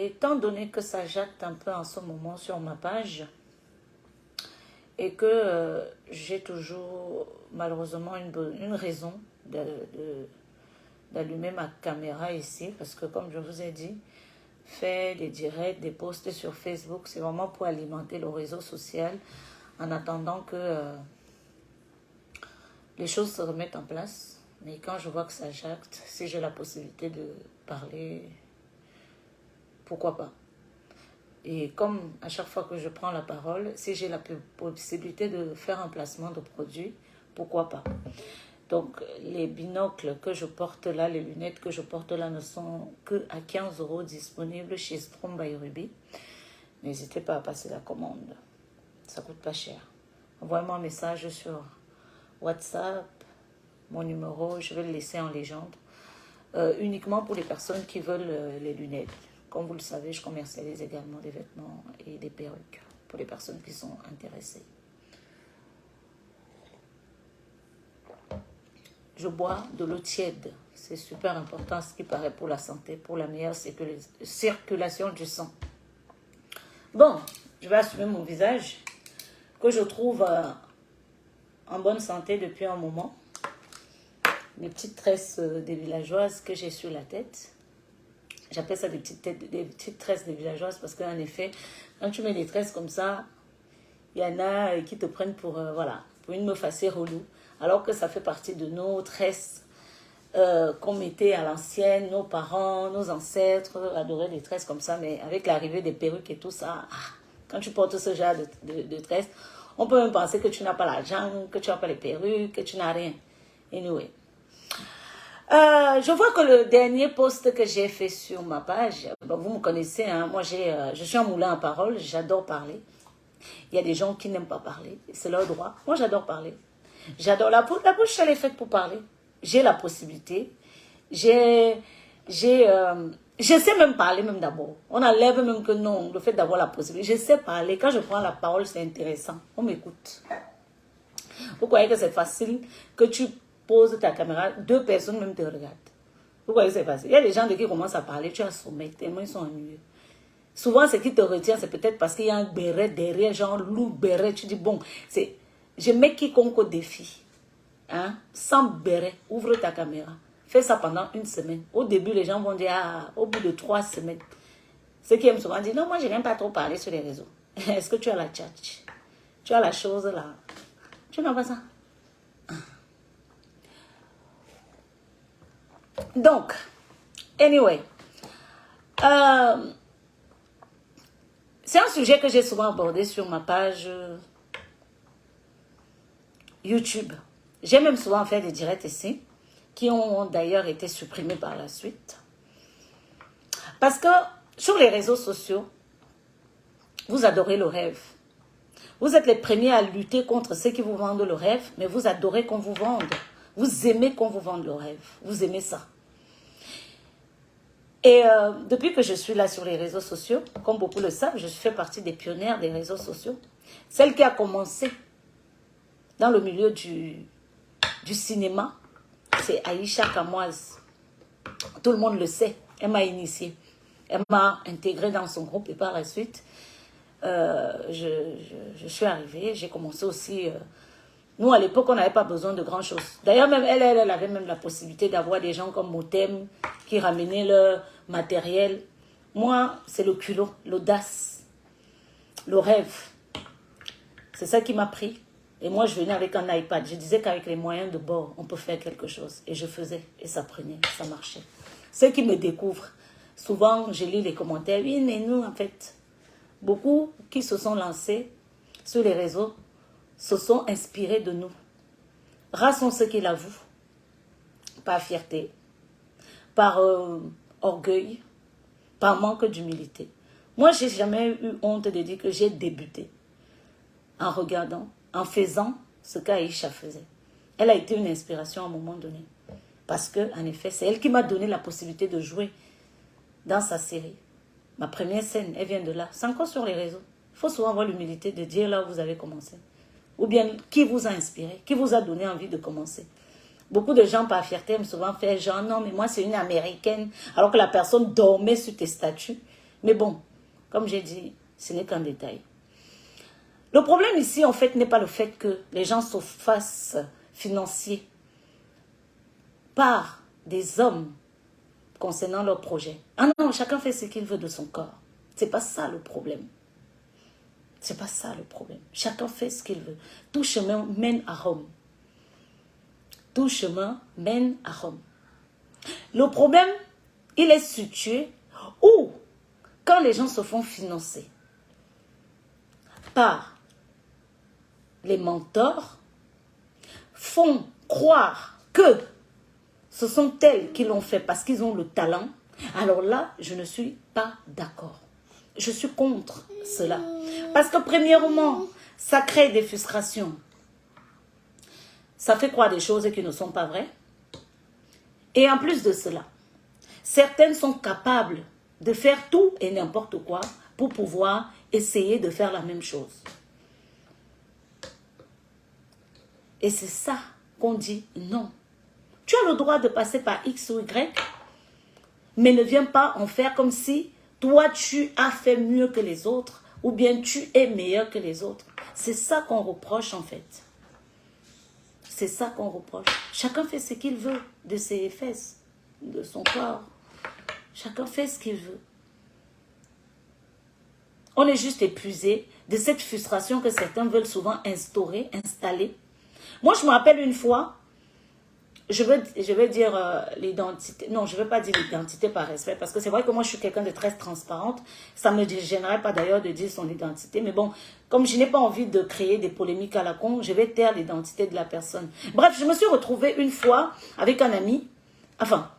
étant donné que ça jacte un peu en ce moment sur ma page et que j'ai toujours malheureusement une raison d'allumer ma caméra ici, parce que comme je vous ai dit, faire des directs, des posts sur Facebook, c'est vraiment pour alimenter le réseau social en attendant que les choses se remettent en place. Mais quand je vois que ça jacte, si j'ai la possibilité de parler, pourquoi pas. Et comme à chaque fois que je prends la parole, si j'ai la possibilité de faire un placement de produit, pourquoi pas. Donc les binocles que je porte là, les lunettes que je porte là ne sont que à 15 € disponibles chez Strom by Ruby. N'hésitez pas à passer la commande, ça coûte pas cher. Envoyez-moi un message sur WhatsApp, mon numéro, je vais le laisser en légende. Uniquement pour les personnes qui veulent les lunettes. Comme vous le savez, je commercialise également des vêtements et des perruques pour les personnes qui sont intéressées. Je bois de l'eau tiède. C'est super important, ce qui paraît pour la santé, pour la meilleure circulation du sang. Bon, je vais assumer mon visage, que je trouve en bonne santé depuis un moment. Les petites tresses des villageoises que j'ai sur la tête. J'appelle ça des petites tresses des villageoises parce qu'en effet, quand tu mets des tresses comme ça, il y en a qui te prennent pour, pour une meuf assez relou. Alors que ça fait partie de nos tresses qu'on mettait à l'ancienne, nos parents, nos ancêtres adoraient des tresses comme ça, mais avec l'arrivée des perruques et tout ça, quand tu portes ce genre de tresses, on peut même penser que tu n'as pas l'argent, que tu n'as pas les perruques, que tu n'as rien. Anyway. Je vois que le dernier post que j'ai fait sur ma page, vous me connaissez, hein, moi je suis un moulin à parole, j'adore parler. Il y a des gens qui n'aiment pas parler, c'est leur droit. Moi j'adore parler. J'adore la bouche, elle est faite pour parler. J'ai la possibilité. Je sais même parler même d'abord. On enlève même que non, le fait d'avoir la possibilité. Je sais parler. Quand je prends la parole, c'est intéressant. On m'écoute. Vous croyez que c'est facile que tu poses ta caméra, 2 personnes même te regardent. Vous croyez que c'est facile? Il y a des gens qui commencent à parler, tu as sommeil, tellement ils sont ennuyeux. Souvent, ce qui te retient, c'est peut-être parce qu'il y a un béret derrière, genre loup béret. Tu dis, bon, c'est... Je mets quiconque au défi. Hein? Sans béret, ouvre ta caméra. Fais ça pendant 1 semaine. Au début, les gens vont dire, au bout de 3 semaines. Ceux qui aiment souvent dire, non, moi, je n'aime pas trop parler sur les réseaux. Est-ce que tu as la tchatch? Tu as la chose là? Tu n'as pas ça? Donc, anyway. C'est un sujet que j'ai souvent abordé sur ma page YouTube. J'ai même souvent fait des directs ici, qui ont d'ailleurs été supprimés par la suite. Parce que sur les réseaux sociaux, vous adorez le rêve. Vous êtes les premiers à lutter contre ceux qui vous vendent le rêve, mais vous adorez qu'on vous vende. Vous aimez qu'on vous vende le rêve. Vous aimez ça. Et depuis que je suis là sur les réseaux sociaux, comme beaucoup le savent, je fais partie des pionnières des réseaux sociaux. Celle qui a commencé dans le milieu du cinéma, c'est Aïcha Kamoise. Tout le monde le sait. Elle m'a initiée. Elle m'a intégrée dans son groupe et par la suite, je suis arrivée. J'ai commencé aussi... nous, à l'époque, on n'avait pas besoin de grand-chose. D'ailleurs, même elle avait même la possibilité d'avoir des gens comme Motem qui ramenaient leur matériel. Moi, c'est le culot, l'audace, le rêve. C'est ça qui m'a pris. Et moi, je venais avec un iPad. Je disais qu'avec les moyens de bord, on peut faire quelque chose. Et je faisais. Et ça prenait, ça marchait. Ceux qui me découvrent, souvent, je lis les commentaires. Oui, mais nous, en fait, beaucoup qui se sont lancés sur les réseaux se sont inspirés de nous. Rares sont ceux qui l'avouent. Par fierté, par orgueil, par manque d'humilité. Moi, je n'ai jamais eu honte de dire que j'ai débuté en regardant, en faisant ce qu'Aïcha faisait. Elle a été une inspiration à un moment donné. Parce que, en effet, c'est elle qui m'a donné la possibilité de jouer dans sa série. Ma première scène, elle vient de là. C'est encore sur les réseaux. Il faut souvent avoir l'humilité de dire là où vous avez commencé. Ou bien, qui vous a inspiré, qui vous a donné envie de commencer. Beaucoup de gens, par fierté, aiment souvent faire genre, non, mais moi, c'est une Américaine. Alors que la personne dormait sur tes statuts. Mais bon, comme j'ai dit, ce n'est qu'un détail. Le problème ici, en fait, n'est pas le fait que les gens se fassent financiers par des hommes concernant leur projet. Ah non, chacun fait ce qu'il veut de son corps. C'est pas ça le problème. C'est pas ça le problème. Chacun fait ce qu'il veut. Tout chemin mène à Rome. Tout chemin mène à Rome. Le problème, il est situé où, quand les gens se font financer par les mentors, font croire que ce sont elles qui l'ont fait parce qu'ils ont le talent, alors là, je ne suis pas d'accord. Je suis contre cela. Parce que premièrement, ça crée des frustrations. Ça fait croire des choses qui ne sont pas vraies. Et en plus de cela, certaines sont capables de faire tout et n'importe quoi pour pouvoir essayer de faire la même chose. Et c'est ça qu'on dit non. Tu as le droit de passer par X ou Y, mais ne viens pas en faire comme si toi tu as fait mieux que les autres ou bien tu es meilleur que les autres. C'est ça qu'on reproche en fait. C'est ça qu'on reproche. Chacun fait ce qu'il veut de ses fesses, de son corps. Chacun fait ce qu'il veut. On est juste épuisé de cette frustration que certains veulent souvent installer. Moi, je me rappelle une fois, je vais dire l'identité. Non, je ne vais pas dire l'identité par respect, parce que c'est vrai que moi, je suis quelqu'un de très transparente. Ça ne me gênerait pas d'ailleurs de dire son identité. Mais bon, comme je n'ai pas envie de créer des polémiques à la con, je vais taire l'identité de la personne. Bref, je me suis retrouvée une fois avec un ami, enfin,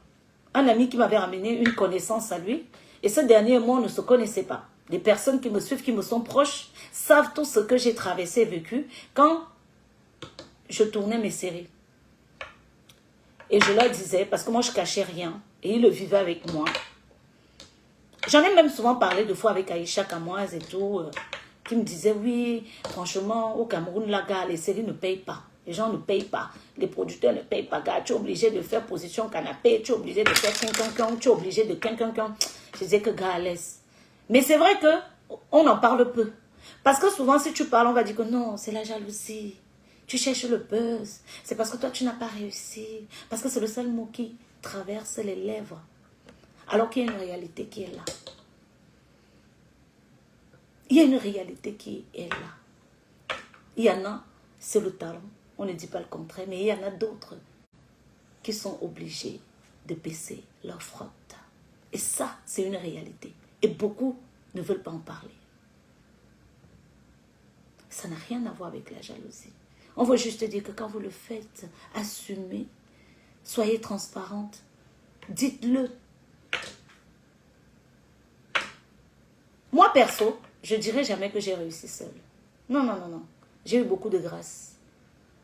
un ami qui m'avait ramené une connaissance à lui. Et ce dernier, moi, on ne se connaissait pas. Les personnes qui me suivent, qui me sont proches, savent tout ce que j'ai traversé et vécu quand je tournais mes séries. Et je leur disais, parce que moi je cachais rien, et ils le vivaient avec moi. J'en ai même souvent parlé de fois avec Aïcha Kamoise et tout, qui me disait, oui, franchement, au Cameroun, là, gars, les séries ne payent pas. Les gens ne payent pas. Les producteurs ne payent pas, gars. Tu es obligé de faire position canapé, tu es obligé de faire quin, tu es obligé de quin. Je disais que, gars, laisse. Mais c'est vrai que on en parle peu. Parce que souvent, si tu parles, on va dire que non, c'est la jalousie. Tu cherches le buzz. C'est parce que toi, tu n'as pas réussi. Parce que c'est le seul mot qui traverse les lèvres. Alors qu'il y a une réalité qui est là. Il y a une réalité qui est là. Il y en a, c'est le talent. On ne dit pas le contraire. Mais il y en a d'autres qui sont obligés de baisser leur frotte. Et ça, c'est une réalité. Et beaucoup ne veulent pas en parler. Ça n'a rien à voir avec la jalousie. On veut juste dire que quand vous le faites, assumez, soyez transparente, dites-le. Moi, perso, je ne dirais jamais que j'ai réussi seule. Non, non, non, non. J'ai eu beaucoup de grâce.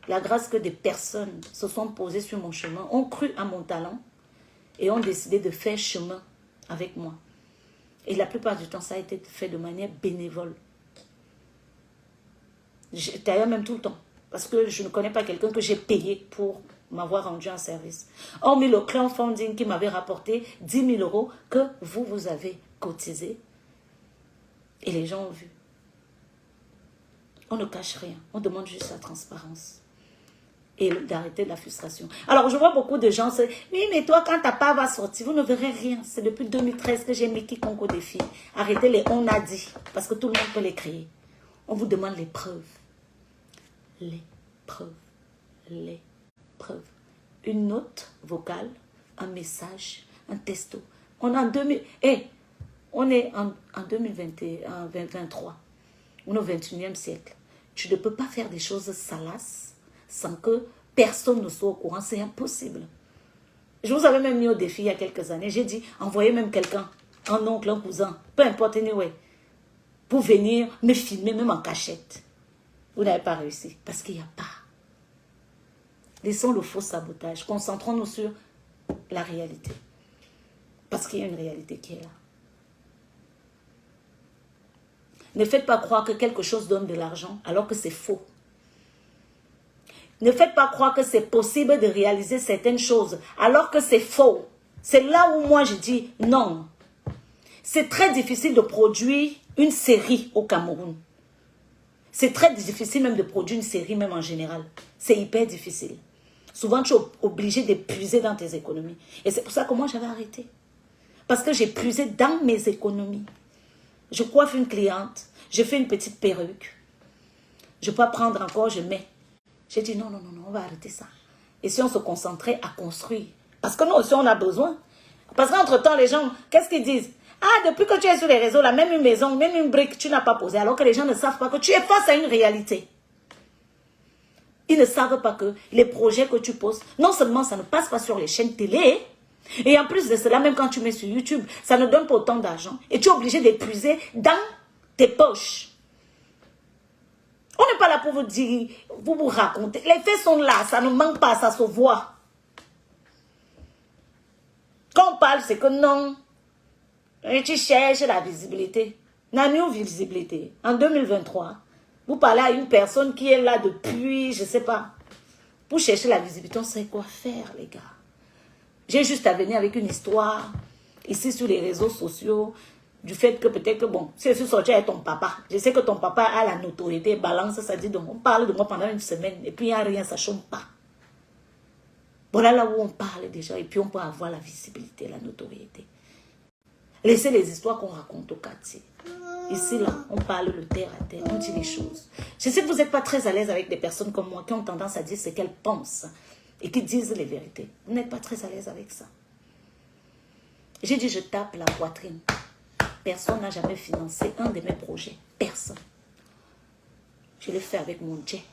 La grâce que des personnes se sont posées sur mon chemin, ont cru à mon talent et ont décidé de faire chemin avec moi. Et la plupart du temps, ça a été fait de manière bénévole. D'ailleurs, même tout le temps. Parce que je ne connais pas quelqu'un que j'ai payé pour m'avoir rendu un service. Hormis le crowdfunding qui m'avait rapporté 10 000 € que vous avez cotisé. Et les gens ont vu. On ne cache rien. On demande juste la transparence. Et d'arrêter la frustration. Alors, je vois beaucoup de gens se dire, oui, mais toi, quand ta part va sortir, vous ne verrez rien. C'est depuis 2013 que j'ai mis quiconque au défi. Arrêtez les on a dit. Parce que tout le monde peut les créer. On vous demande les preuves. Les preuves. Les preuves. Une note vocale, un message, un texto. On est en 2023. On est au 21e siècle. Tu ne peux pas faire des choses salaces sans que personne ne soit au courant. C'est impossible. Je vous avais même mis au défi il y a quelques années. J'ai dit, envoyez même quelqu'un, un oncle, un cousin, peu importe, anyway, pour venir me filmer, même en cachette. Vous n'avez pas réussi, parce qu'il n'y a pas. Laissons le faux sabotage. Concentrons-nous sur la réalité. Parce qu'il y a une réalité qui est là. Ne faites pas croire que quelque chose donne de l'argent alors que c'est faux. Ne faites pas croire que c'est possible de réaliser certaines choses alors que c'est faux. C'est là où moi je dis non. C'est très difficile de produire une série au Cameroun. C'est très difficile même de produire une série, même en général. C'est hyper difficile. Souvent, tu es obligé d'épuiser dans tes économies. Et c'est pour ça que moi, j'avais arrêté. Parce que j'ai puisé dans mes économies. Je coiffe une cliente, je fais une petite perruque. Je peux prendre encore, je mets. J'ai dit non, non, non, non, on va arrêter ça. Et si on se concentrait à construire? Parce que nous aussi, on a besoin. Parce qu'entre-temps, les gens, qu'est-ce qu'ils disent? Ah, depuis que tu es sur les réseaux, là, même une maison, même une brique, tu n'as pas posé. Alors que les gens ne savent pas que tu es face à une réalité. Ils ne savent pas que les projets que tu poses, non seulement ça ne passe pas sur les chaînes télé, et en plus de cela, même quand tu mets sur YouTube, ça ne donne pas autant d'argent. Et tu es obligé d'épuiser dans tes poches. On n'est pas là pour vous dire, pour vous raconter. Les faits sont là, ça ne manque pas, ça se voit. Quand on parle, c'est que non. Et tu cherches la visibilité. N'a-nous visibilité. En 2023, vous parlez à une personne qui est là depuis, je ne sais pas. Pour chercher la visibilité, on sait quoi faire, les gars. J'ai juste à venir avec une histoire, ici sur les réseaux sociaux, du fait que peut-être que, bon, si je suis sortie avec ton papa, je sais que ton papa a la notoriété, balance, ça dit, donc on parle de moi pendant une semaine, et puis il n'y a rien, ça ne chôme pas. Voilà là où on parle déjà, et puis on peut avoir la visibilité, la notoriété. Laissez les histoires qu'on raconte au quartier. Ici, là, on parle le terre à terre, on dit les choses. Je sais que vous n'êtes pas très à l'aise avec des personnes comme moi qui ont tendance à dire ce qu'elles pensent et qui disent les vérités. Vous n'êtes pas très à l'aise avec ça. J'ai dit, je tape la poitrine. Personne n'a jamais financé un de mes projets. Personne. Je l'ai fait avec mon jet.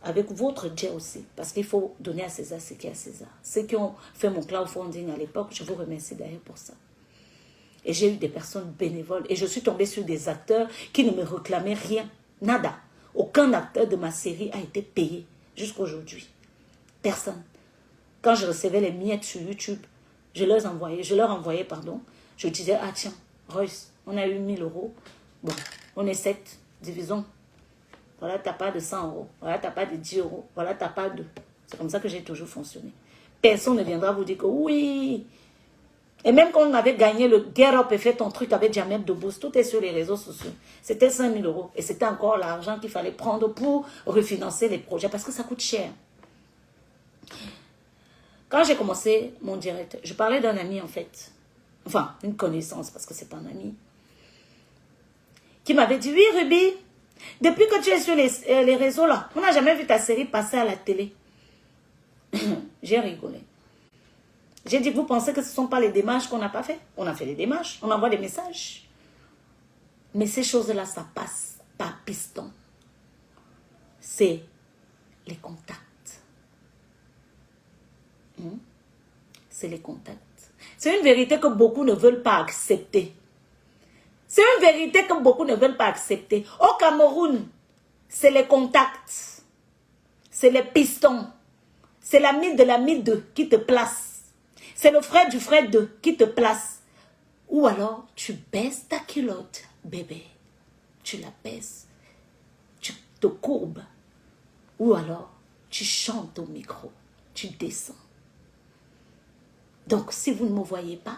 Avec votre jet aussi. Parce qu'il faut donner à César ce qui est à César. Ceux qui ont fait mon crowdfunding à l'époque, je vous remercie d'ailleurs pour ça. Et j'ai eu des personnes bénévoles. Et je suis tombée sur des acteurs qui ne me réclamaient rien. Nada. Aucun acteur de ma série a été payé jusqu'à aujourd'hui. Personne. Quand je recevais les miettes sur YouTube, je leur envoyais, pardon. Je disais, ah tiens, Royce, on a eu 1000 €. Bon, on est 7, divisons. Voilà ta part de 100 €. Voilà ta part de 10 €. Voilà ta part de... C'est comme ça que j'ai toujours fonctionné. Personne ne viendra vous dire que oui. Et même quand on avait gagné le Get Up et fait ton truc avec Jamel Debbouze, tout est sur les réseaux sociaux. C'était 5 000 €. Et c'était encore l'argent qu'il fallait prendre pour refinancer les projets. Parce que ça coûte cher. Quand j'ai commencé mon direct, je parlais d'un ami en fait. Enfin, une connaissance parce que c'est pas un ami. Qui m'avait dit, oui Ruby, depuis que tu es sur les réseaux là, on n'a jamais vu ta série passer à la télé. J'ai rigolé. J'ai dit, vous pensez que ce ne sont pas les démarches qu'on n'a pas fait? On a fait les démarches, on envoie des messages. Mais ces choses-là, ça passe par piston. C'est les contacts. C'est les contacts. C'est une vérité que beaucoup ne veulent pas accepter. C'est une vérité que beaucoup ne veulent pas accepter. Au Cameroun, c'est les contacts. C'est les pistons. C'est l'ami de l'ami de qui te place. C'est le frère du frère de qui te place. Ou alors, tu baisses ta culotte, bébé. Tu la baisses. Tu te courbes. Ou alors, tu chantes au micro. Tu descends. Donc, si vous ne me voyez pas,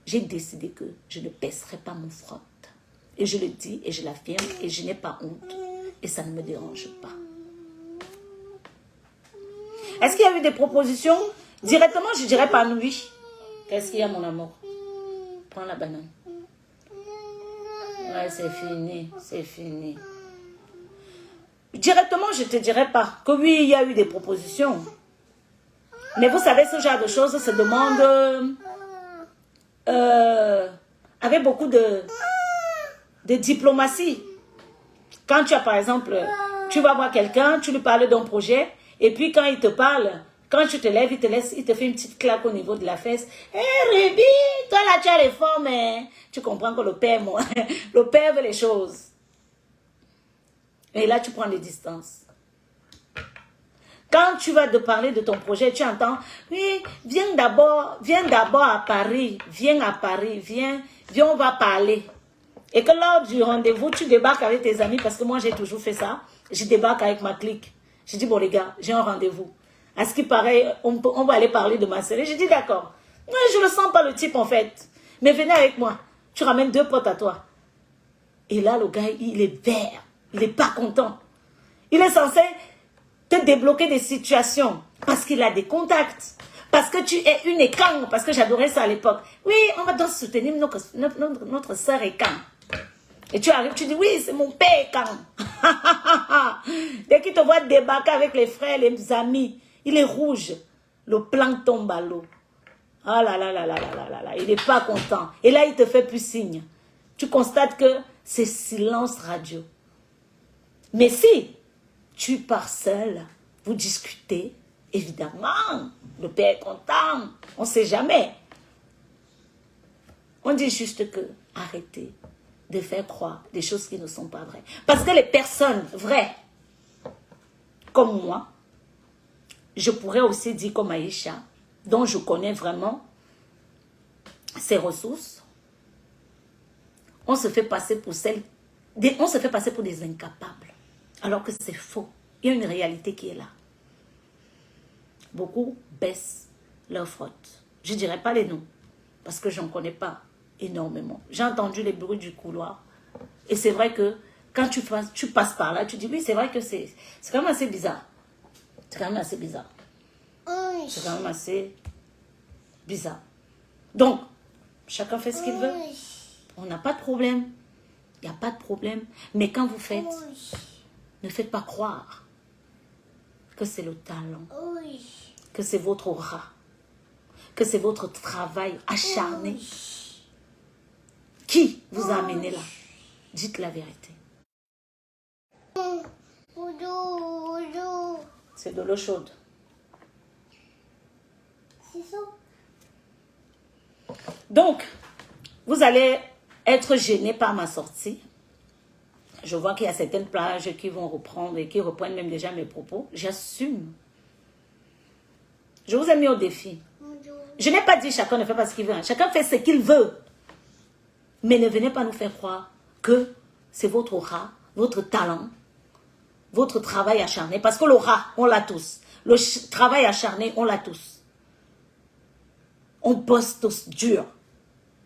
j'ai décidé que je ne baisserai pas mon frotte. Et je le dis et je l'affirme et je n'ai pas honte. Et ça ne me dérange pas. Est-ce qu'il y a eu des propositions? Directement, je dirais pas oui. Qu'est-ce qu'il y a, mon amour? Prends la banane. Ouais, c'est fini. C'est fini. Directement, je ne te dirais pas que oui, il y a eu des propositions. Mais vous savez, ce genre de choses se demande avec beaucoup de diplomatie. Quand tu as, par exemple, tu vas voir quelqu'un, tu lui parles d'un projet, et puis quand il te parle, quand tu te lèves, il te fait une petite claque au niveau de la fesse. Hé, Ruby, toi là, tu as les formes, hein? Tu comprends que le père, moi, le père veut les choses. Et là, tu prends les distances. Quand tu vas te parler de ton projet, tu entends, oui, viens d'abord à Paris, viens à Paris, viens, on va parler. Et que lors du rendez-vous, tu débarques avec tes amis, parce que moi, j'ai toujours fait ça. Je débarque avec ma clique. Je dis, bon les gars, j'ai un rendez-vous. À ce qui paraît, on va aller parler de ma série. Je dis, d'accord. Mais je ne sens pas le type, en fait. Mais venez avec moi. Tu ramènes 2 potes à toi. Et là, le gars, il est vert. Il n'est pas content. Il est censé te débloquer des situations parce qu'il a des contacts. Parce que tu es une écang. Parce que j'adorais ça à l'époque. Oui, on va donc soutenir notre sœur écang. Et tu arrives, tu dis, oui, c'est mon père écang. Dès qu'il te voit débarquer avec les frères, les amis, il est rouge. Le plan tombe à l'eau. Ah là là là là là là là là. Il n'est pas content. Et là, il te fait plus signe. Tu constates que c'est silence radio. Mais si tu pars seul, vous discutez, évidemment, le père est content, on ne sait jamais. On dit juste que arrêtez de faire croire des choses qui ne sont pas vraies. Parce que les personnes vraies, comme moi, je pourrais aussi dire comme Aïcha, dont je connais vraiment ses ressources, on se fait passer pour on se fait passer pour des incapables. Alors que c'est faux. Il y a une réalité qui est là. Beaucoup baissent leur faute. Je ne dirais pas les noms, parce que je n'en connais pas énormément. J'ai entendu les bruits du couloir. Et c'est vrai que quand tu passes par là, tu dis, oui, c'est vrai que c'est quand même assez bizarre. C'est quand même assez bizarre. C'est quand même assez bizarre. Donc, chacun fait ce qu'il veut. On n'a pas de problème. Il n'y a pas de problème. Mais quand vous faites, ne faites pas croire que c'est le talent, que c'est votre aura, que c'est votre travail acharné qui vous a amené là. Dites la vérité. C'est de l'eau chaude. Donc, vous allez être gêné par ma sortie. Je vois qu'il y a certaines plages qui vont reprendre et qui reprennent même déjà mes propos. J'assume. Je vous ai mis au défi. Je n'ai pas dit chacun ne fait pas ce qu'il veut. Chacun fait ce qu'il veut. Mais ne venez pas nous faire croire que c'est votre aura, votre talent, votre travail acharné. Parce que l'aura, on l'a tous. Le travail acharné, on l'a tous. On bosse tous dur.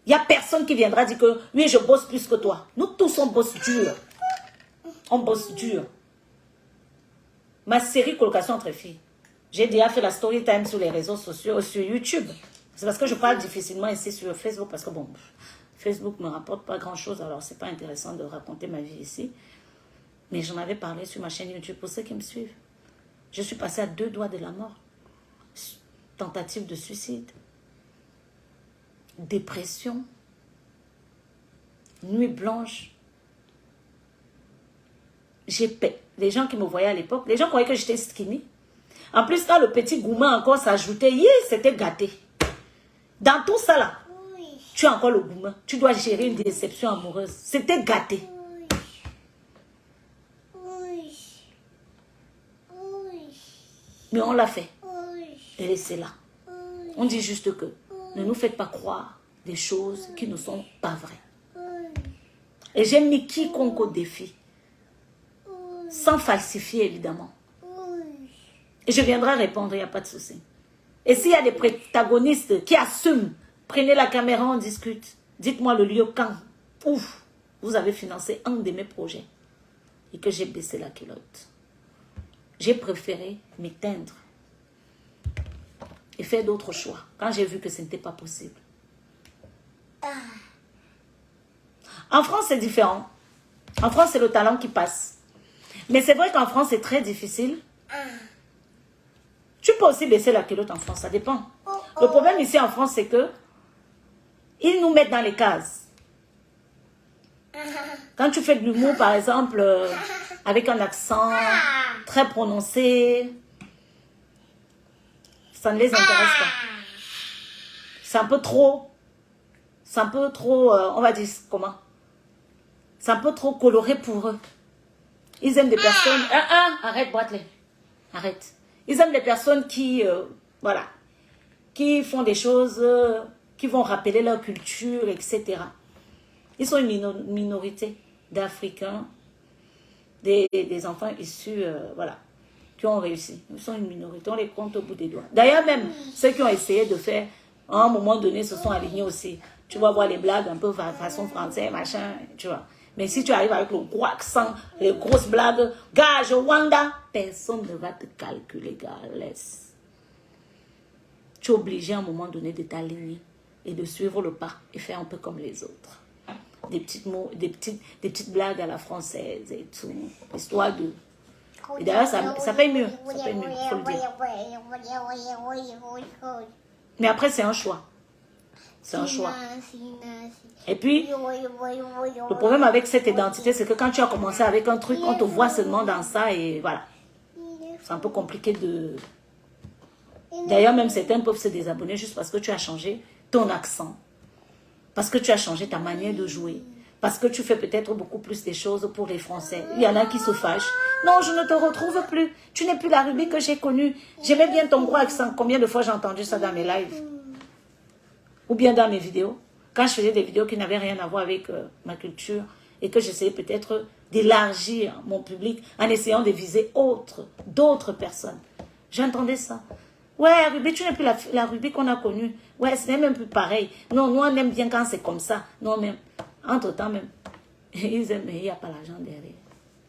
Il n'y a personne qui viendra dire que oui, je bosse plus que toi. Nous tous, on bosse dur. On bosse dur. Ma série Colocation entre filles, j'ai déjà fait la story time sur les réseaux sociaux, sur YouTube. C'est parce que je parle difficilement ici sur Facebook, parce que bon, Facebook ne me rapporte pas grand-chose, alors c'est pas intéressant de raconter ma vie ici. Mais j'en avais parlé sur ma chaîne YouTube pour ceux qui me suivent. Je suis passée à 2 doigts de la mort. Tentative de suicide. Dépression. Nuit blanche. Les gens qui me voyaient à l'époque, les gens croyaient que j'étais skinny. En plus, quand le petit gourmand encore s'ajoutait, c'était gâté. Dans tout ça là, tu as encore le gourmand. Tu dois gérer une déception amoureuse. C'était gâté. Mais on l'a fait. Et laissez-la. On dit juste que ne nous faites pas croire des choses qui ne sont pas vraies. Et j'ai mis quiconque au défi. Sans falsifier, évidemment. Et je viendrai répondre, il n'y a pas de souci. Et s'il y a des protagonistes qui assument, prenez la caméra, on discute. Dites-moi le lieu quand, ouf, vous avez financé un de mes projets et que j'ai baissé la culotte. J'ai préféré m'éteindre et faire d'autres choix quand j'ai vu que ce n'était pas possible. En France, c'est différent. En France, c'est le talent qui passe. Mais c'est vrai qu'en France, c'est très difficile. Tu peux aussi baisser la culotte en France, ça dépend. Le problème ici en France, c'est que ils nous mettent dans les cases. Quand tu fais de l'humour, par exemple, avec un accent très prononcé, ça ne les intéresse pas. C'est un peu trop, on va dire comment? C'est un peu trop coloré pour eux. Ils aiment des personnes... arrête, boite-les. Arrête. Ils aiment des personnes qui, voilà, qui font des choses, qui vont rappeler leur culture, etc. Ils sont une minorité d'Africains, des enfants issus, voilà, qui ont réussi. Ils sont une minorité, on les compte au bout des doigts. D'ailleurs, même ceux qui ont essayé de faire, à un moment donné, se sont alignés aussi tu vas voir les blagues un peu façon français, machin, tu vois. Mais si tu arrives avec le gros accent, les grosses blagues, gage, Wanda, personne ne va te calculer, gars, laisse. Tu es obligé à un moment donné de t'aligner et de suivre le pas et faire un peu comme les autres. Des petits mots, des petites blagues à la française et tout, histoire de... Et d'ailleurs, ça paye mieux, ça paye mieux, il faut le dire. Mais après, c'est un choix. C'est un choix. Et puis, le problème avec cette identité, c'est que quand tu as commencé avec un truc, on te voit seulement dans ça et voilà. C'est un peu compliqué de... D'ailleurs, même certains peuvent se désabonner juste parce que tu as changé ton accent. Parce que tu as changé ta manière de jouer. Parce que tu fais peut-être beaucoup plus des choses pour les Français. Il y en a qui se fâchent. Non, je ne te retrouve plus. Tu n'es plus la Ruby que j'ai connue. J'aimais bien ton gros accent. Combien de fois j'ai entendu ça dans mes lives? Ou bien dans mes vidéos. Quand je faisais des vidéos qui n'avaient rien à voir avec ma culture et que j'essayais peut-être d'élargir mon public en essayant de viser d'autres personnes. J'entendais ça. Ouais, Ruby, tu n'es plus la Ruby qu'on a connue. Ouais, ce n'est même plus pareil. Non, nous, on aime bien quand c'est comme ça. Non, même, entre-temps, même, ils aiment, mais il n'y a pas l'argent derrière.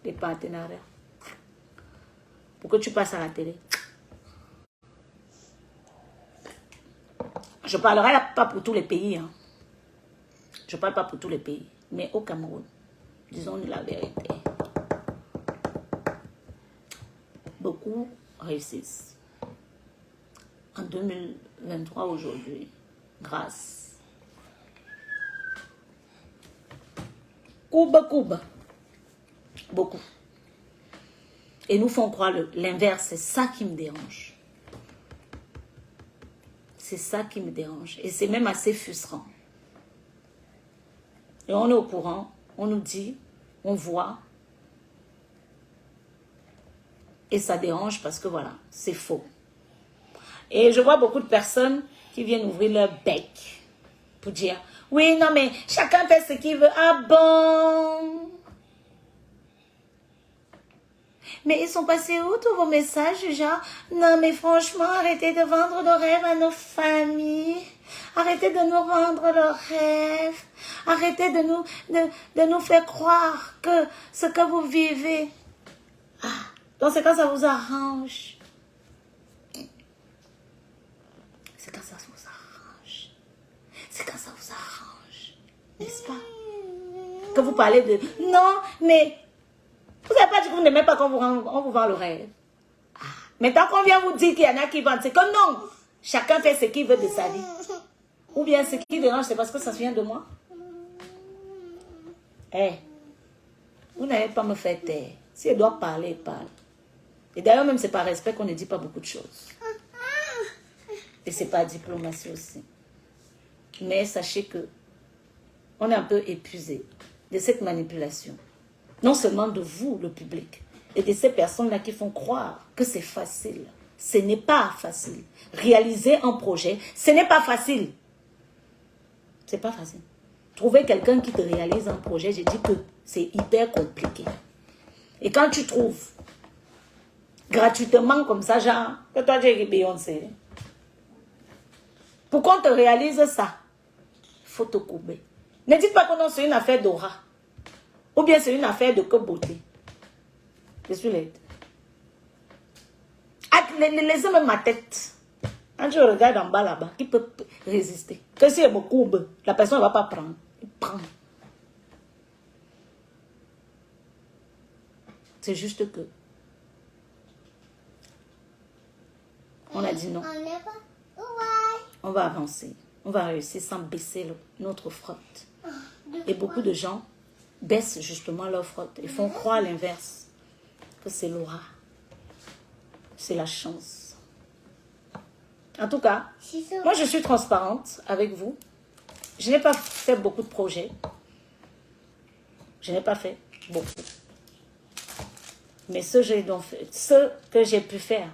Les partenariats. Pour que tu passes à la télé. Je ne parlerai pas pour tous les pays. Hein. Je ne parle pas pour tous les pays. Mais au Cameroun, disons-nous la vérité. Beaucoup réussissent. En 2023 aujourd'hui, grâce. Cuba. Beaucoup. Et nous font croire l'inverse. C'est ça qui me dérange. C'est ça qui me dérange. Et c'est même assez frustrant. Et on est au courant. On nous dit, on voit. Et ça dérange parce que voilà, c'est faux. Et je vois beaucoup de personnes qui viennent ouvrir leur bec pour dire, oui, non, mais chacun fait ce qu'il veut. Ah bon? Mais ils sont passés où tous vos messages, genre, non, mais franchement, arrêtez de vendre nos rêves à nos familles. Arrêtez de nous vendre leurs rêves. Arrêtez de nous faire croire que ce que vous vivez. Ah, donc c'est quand ça vous arrange. C'est quand ça vous arrange. C'est quand ça vous arrange. N'est-ce pas? Que vous parlez de... Non, mais... Vous n'avez pas dit que vous n'aimez pas quand on vous vend le rêve. Ah, mais tant qu'on vient vous dire qu'il y en a qui vendent, c'est que non. Chacun fait ce qu'il veut de sa vie. Ou bien ce qui dérange, c'est parce que ça vient de moi. Eh, vous n'allez pas me faire taire. Si elle doit parler, elle parle. Et d'ailleurs, même c'est par respect qu'on ne dit pas beaucoup de choses. Et c'est pas diplomatie aussi. Mais sachez que on est un peu épuisé de cette manipulation. Non seulement de vous, le public, et de ces personnes-là qui font croire que c'est facile. Ce n'est pas facile. Réaliser un projet, ce n'est pas facile. C'est pas facile. Trouver quelqu'un qui te réalise un projet, j'ai dit que c'est hyper compliqué. Et quand tu trouves gratuitement comme ça, genre, que toi tu es Beyoncé, pour qu'on te réalise ça, il faut te couper. Ne dites pas que non, c'est une affaire d'aura. Ou bien c'est une affaire de que beauté. Je suis laide. Laissez même ma tête. Quand je regarde en bas là-bas, qui peut résister? Que si elle me courbe, la personne ne va pas prendre. Il prend. C'est juste que on a dit non. On va avancer. On va réussir sans baisser notre frotte. Et beaucoup de gens baissent justement leur frotte et font croire l'inverse. Que c'est l'aura. C'est la chance. En tout cas, moi je suis transparente avec vous. Je n'ai pas fait beaucoup de projets. Je n'ai pas fait beaucoup. Mais ce que j'ai pu faire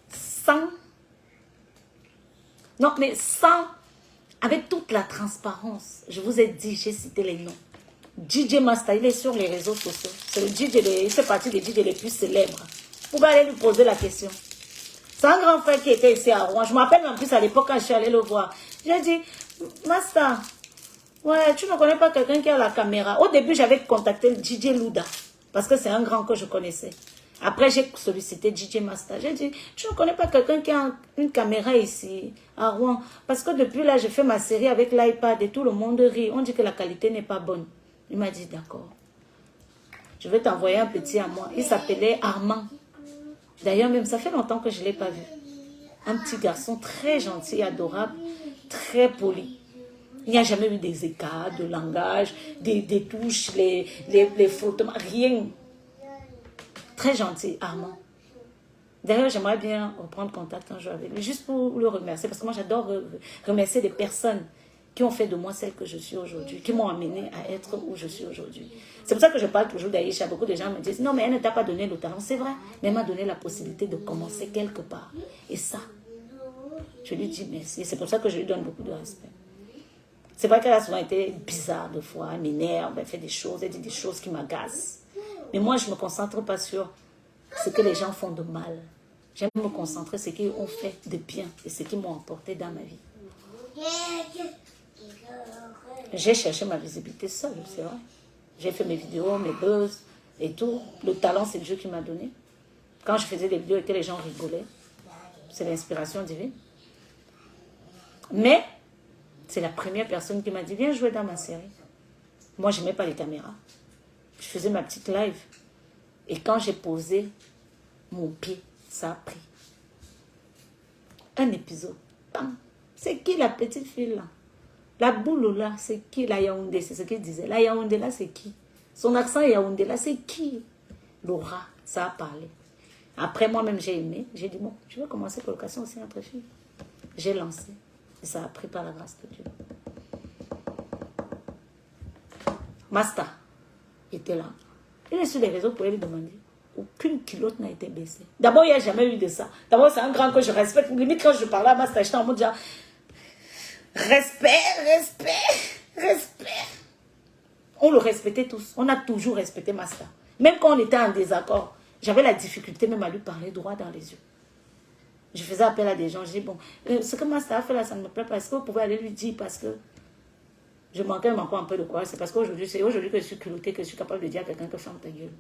sans... Non, mais sans... Avec toute la transparence. Je vous ai dit, j'ai cité les noms. DJ Master, il est sur les réseaux sociaux. C'est le DJ, il fait partie des DJ les plus célèbres. Vous pouvez aller lui poser la question. C'est un grand frère qui était ici à Rouen. Je me rappelle en plus à l'époque quand je suis allée le voir. J'ai dit, Master, ouais, tu ne connais pas quelqu'un qui a la caméra. Au début, j'avais contacté DJ Luda, parce que c'est un grand que je connaissais. Après, j'ai sollicité DJ Master. J'ai dit, tu ne connais pas quelqu'un qui a une caméra ici, à Rouen? Parce que depuis là, j'ai fait ma série avec l'iPad et tout le monde rit. On dit que la qualité n'est pas bonne. Il m'a dit, d'accord. Je vais t'envoyer un petit à moi. Il s'appelait Armand. D'ailleurs, même, ça fait longtemps que je ne l'ai pas vu. Un petit garçon très gentil, adorable, très poli. Il n'y a jamais eu des écarts de langage, des touches, les frottements, rien. Très gentil, Armand. D'ailleurs, j'aimerais bien reprendre contact un jour avec lui, juste pour le remercier, parce que moi, j'adore remercier des personnes qui ont fait de moi celle que je suis aujourd'hui, qui m'ont amené à être où je suis aujourd'hui. C'est pour ça que je parle toujours d'Aïcha. Beaucoup de gens me disent, non, mais elle ne t'a pas donné le talent. C'est vrai, mais elle m'a donné la possibilité de commencer quelque part. Et ça, je lui dis merci. C'est pour ça que je lui donne beaucoup de respect. C'est vrai qu'elle a souvent été bizarre de fois, elle m'énerve, elle fait des choses, elle dit des choses qui m'agacent. Mais moi, je ne me concentre pas sur ce que les gens font de mal. J'aime me concentrer sur ce qu'ils ont fait de bien et ce qu'ils m'ont apporté dans ma vie. J'ai cherché ma visibilité seule, c'est vrai. J'ai fait mes vidéos, mes buzz et tout. Le talent, c'est Dieu qui m'a donné. Quand je faisais des vidéos et que les gens rigolaient, c'est l'inspiration divine. Mais c'est la première personne qui m'a dit, viens jouer dans ma série. Moi, je n'aimais pas les caméras. Je faisais ma petite live. Et quand j'ai posé mon pied, ça a pris. Un épisode. C'est qui la petite fille là? La boule là, c'est qui? La Yaoundé, c'est ce qu'il disait. La Yaoundé là, c'est qui? Son accent Yaoundé là, c'est qui? Laura, ça a parlé. Après, moi-même, j'ai aimé. J'ai dit, bon, je vais commencer colocation aussi entre filles. J'ai lancé. Et ça a pris par la grâce de Dieu. Master était là. Il est sur les réseaux pour lui demander. Aucune culotte n'a été baissée. D'abord, il n'y a jamais eu de ça. D'abord, c'est un grand que je respecte. Limite, quand je parlais à Master, j'étais en mode genre, respect, respect, respect. On le respectait tous. On a toujours respecté Master. Même quand on était en désaccord, j'avais la difficulté même à lui parler droit dans les yeux. Je faisais appel à des gens. Je dis, bon, ce que Master a fait là, ça ne me plaît pas. Est-ce que vous pouvez aller lui dire parce que je manquais encore un peu de courage. C'est parce qu'aujourd'hui, c'est aujourd'hui que je suis culottée, que je suis capable de dire à quelqu'un que ferme ta gueule.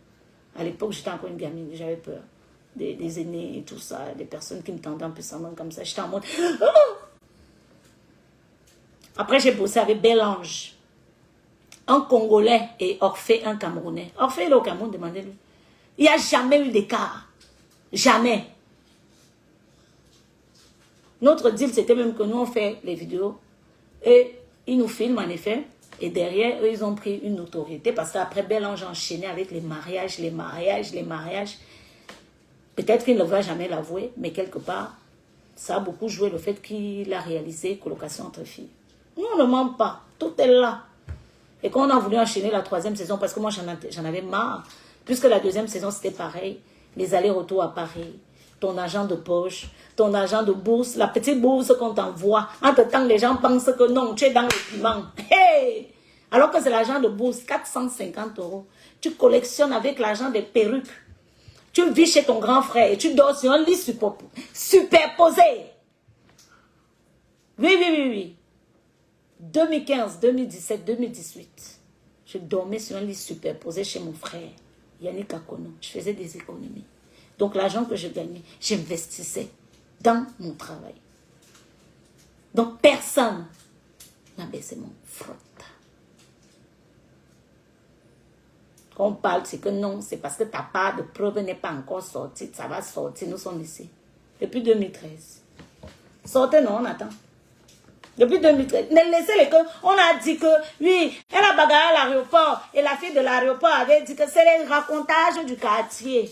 À l'époque, j'étais encore une gamine, j'avais peur. Des aînés et tout ça, des personnes qui me tendaient un peu sans main comme ça. J'étais en mode... Après, j'ai bossé avec Bélange, un Congolais et Orphée, un Camerounais. Orphée, il est au Cameroun, demandez-lui. Il n'y a jamais eu d'écart. Jamais. Notre deal, c'était même que nous, on fait les vidéos et ils nous filment, en effet. Et derrière, eux, ils ont pris une notoriété parce qu'après, Bélange a enchaîné avec les mariages. Peut-être qu'il ne va jamais l'avouer, mais quelque part, ça a beaucoup joué le fait qu'il a réalisé colocation entre filles. Nous, on ne ment pas. Tout est là. Et quand on a voulu enchaîner la 3e saison, parce que moi, j'en avais marre, puisque la 2e saison, c'était pareil. Les allers-retours à Paris, ton argent de poche, ton argent de bourse, la petite bourse qu'on t'envoie. Entre-temps, les gens pensent que non, tu es dans le piment. Hey! Alors que c'est l'argent de bourse, 450 €. Tu collectionnes avec l'argent des perruques. Tu vis chez ton grand frère et tu dors sur un lit superposé. Oui. 2015, 2017, 2018. Je dormais sur un lit superposé chez mon frère, Yannick Akono. Je faisais des économies. Donc l'argent que je gagnais, j'investissais dans mon travail. Donc personne n'a baissé mon front. Quand on parle, c'est que non, c'est parce que ta part de preuve n'est pas encore sortie. Ça va sortir, nous sommes ici. Depuis 2013. Sortez, non, on attend. Depuis 2013. Ne laissez-les que... On a dit que, oui, elle a bagarré à l'aéroport. Et la fille de l'aéroport avait dit que c'est les racontages du quartier.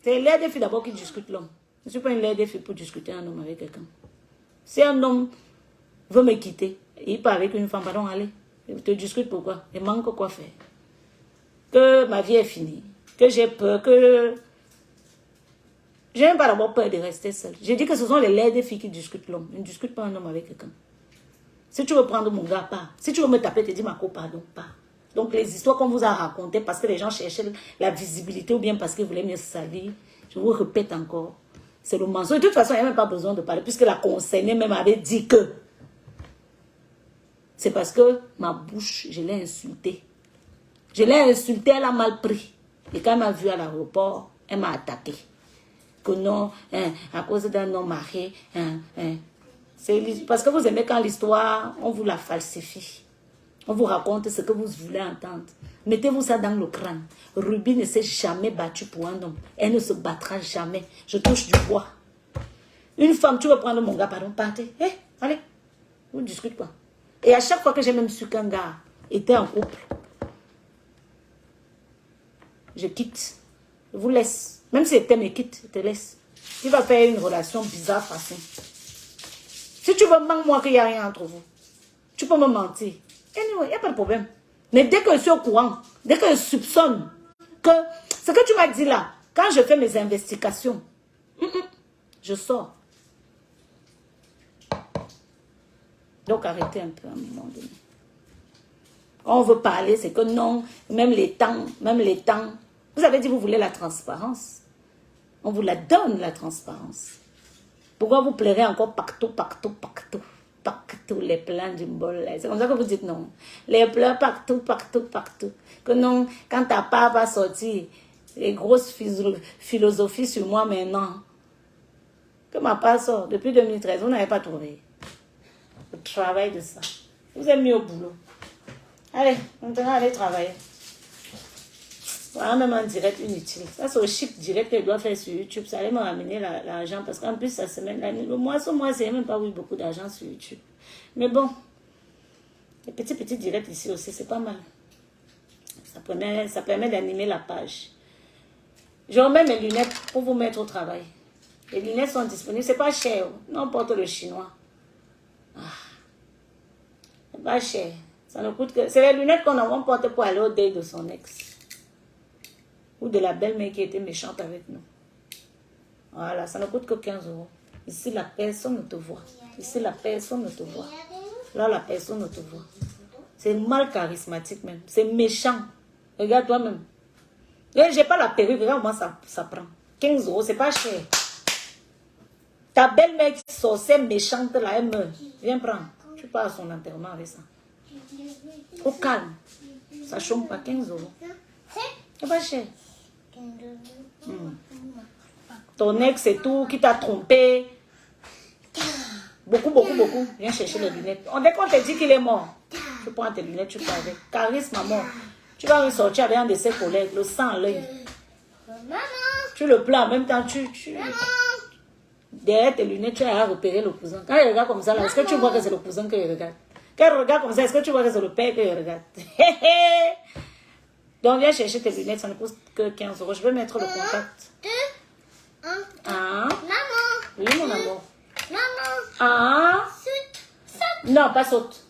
C'est l'air des filles d'abord qui discute l'homme. Je ne suis pas une l'air des filles pour discuter un homme avec quelqu'un. Si un homme veut me quitter, il part avec une femme, pardon, allez. Je te discute pourquoi. Il manque quoi faire. Que ma vie est finie. Que j'ai peur. Que... Je n'ai pas d'abord peur de rester seule. J'ai dit que ce sont les laides des filles qui discutent l'homme. Je ne discute pas un homme avec quelqu'un. Si tu veux prendre mon gars, pas. Si tu veux me taper, te dis ma co, pardon, pas. Donc les histoires qu'on vous a racontées parce que les gens cherchaient la visibilité ou bien parce qu'ils voulaient mieux salir, je vous répète encore, C'est le mensonge. De toute façon, il n'y a même pas besoin de parler, puisque la concernée même avait dit que c'est parce que ma bouche, je l'ai insultée. Je l'ai insultée, elle a mal pris. Et quand elle m'a vu à l'aéroport, elle m'a attaqué. Que non, à cause d'un homme marié. C'est parce que vous aimez quand l'histoire, on vous la falsifie. On vous raconte ce que vous voulez entendre. Mettez-vous ça dans le crâne. Ruby ne s'est jamais battue pour un homme. Elle ne se battra jamais. Je touche du bois. Une femme, tu veux prendre mon gars, pardon, partez. Allez, on discute quoi. Et à chaque fois que j'ai même su qu'un gars était en couple, je quitte. Je vous laisse. Même si tu me quitte, je te laisse. Tu vas faire une relation bizarre, facile. Si tu veux manquer moi qu'il n'y a rien entre vous, tu peux me mentir. Anyway, il n'y a pas de problème. Mais dès que je suis au courant, dès que je soupçonne que ce que tu m'as dit là, quand je fais mes investigations, je sors. Donc arrêtez un peu à un moment donné. On veut parler, c'est que non, même les temps. Vous avez dit que vous voulez la transparence. On vous la donne, la transparence. Pourquoi vous plairez encore partout, les plans du bol. C'est comme ça que vous dites non. Les pleurs partout. Que non, quand ta part va sortir, les grosses philosophies sur moi maintenant. Que ma part sort depuis 2013, vous n'avez pas trouvé. Le travail de ça. Vous êtes mis au boulot. Allez, maintenant allez travailler. Voilà, même en direct inutile. Ça, c'est au chic direct que je dois faire sur YouTube. Ça allait me ramener l'argent parce qu'en plus, cette semaine, le mois, c'est même pas eu beaucoup d'argent sur YouTube. Mais bon, les petits directs ici aussi, c'est pas mal. Ça permet d'animer la page. Je remets mes lunettes pour vous mettre au travail. Les lunettes sont disponibles. C'est pas cher. Non, on porte le chinois. C'est pas cher. Ça ne coûte que... C'est les lunettes qu'on porte pour aller au date de son ex. Ou de la belle-mère qui était méchante avec nous. Voilà, ça ne coûte que 15 €. Ici, la personne ne te voit. Ici, la personne ne te voit. Là, la personne ne te voit. C'est mal charismatique même. C'est méchant. Regarde toi-même. J'ai pas la perruque. Regarde moi ça prend. 15 €, c'est pas cher. Ta belle-mère qui sorcière méchante là, elle meurt. Viens prendre. Tu pars à son enterrement avec ça. Au calme. Ça chôme pas 15 €. C'est pas cher. Ton ex c'est tout, qui t'a trompé. Beaucoup. Viens chercher les lunettes. Dès qu'on te dit qu'il est mort, tu prends tes lunettes, tu pars avec. Charisme, maman. Tu vas ressortir avec un de ses collègues, le sang à l'œil. Tu le plains en même temps, derrière tes lunettes, tu as repéré le cousin. Quand il regarde comme ça, est-ce que tu vois que c'est le cousin qu'il regarde? Quand il regarde comme ça, est-ce que tu vois que c'est le père qu'il regarde? Donc, viens chercher tes lunettes, ça ne coûte que 15 €. Je vais mettre le contact. 2, 1. Ah. Maman. Oui, mon amour. Maman. Ah. Saute. Non, pas saute.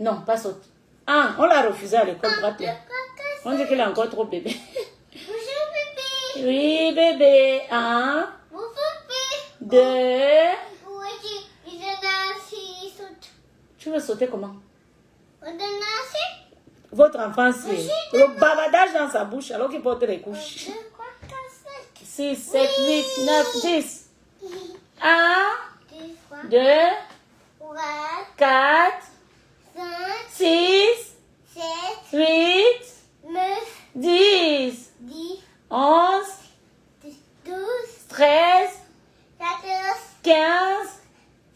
Non, pas saute. Ah, on l'a refusé à l'école. On dit qu'il est encore trop bébé. Bonjour bébé. Oui, bébé. 1, Bonjour bébé. 2. Oui, il est assis, il saute. Tu veux sauter comment? On est assis. Votre enfant, c'est le bavardage dans sa bouche alors qu'il porte les couches. 6, 7, 8, 9, 10. 1, 2, 4, 5, 6, 7, 8, 9, 10, 10, 11, 12, 13, 14, 15,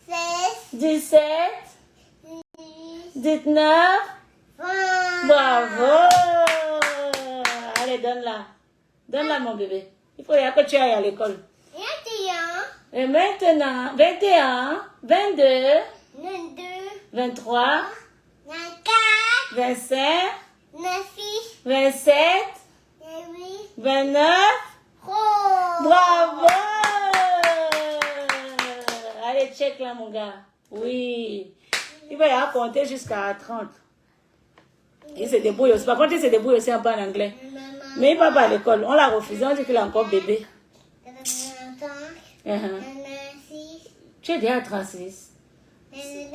16, 17, 19. 20. Bravo! Allez, donne-la. Donne-la, mon bébé. Il faut que tu ailles à l'école. 21, Et maintenant, 21, 22, 22, 23, 24, 25, 26, 27, 28, 29. oh. Bravo! Allez, check là, mon gars. Oui. Il va y avoir compter jusqu'à 30. Il se débrouille aussi. Par contre, il se débrouille aussi un peu en anglais. Mais il ne va pas à l'école. On l'a refusé. On dit qu'il est encore bébé. 25, Uh-huh. 26, Tu es déjà à 36. 27,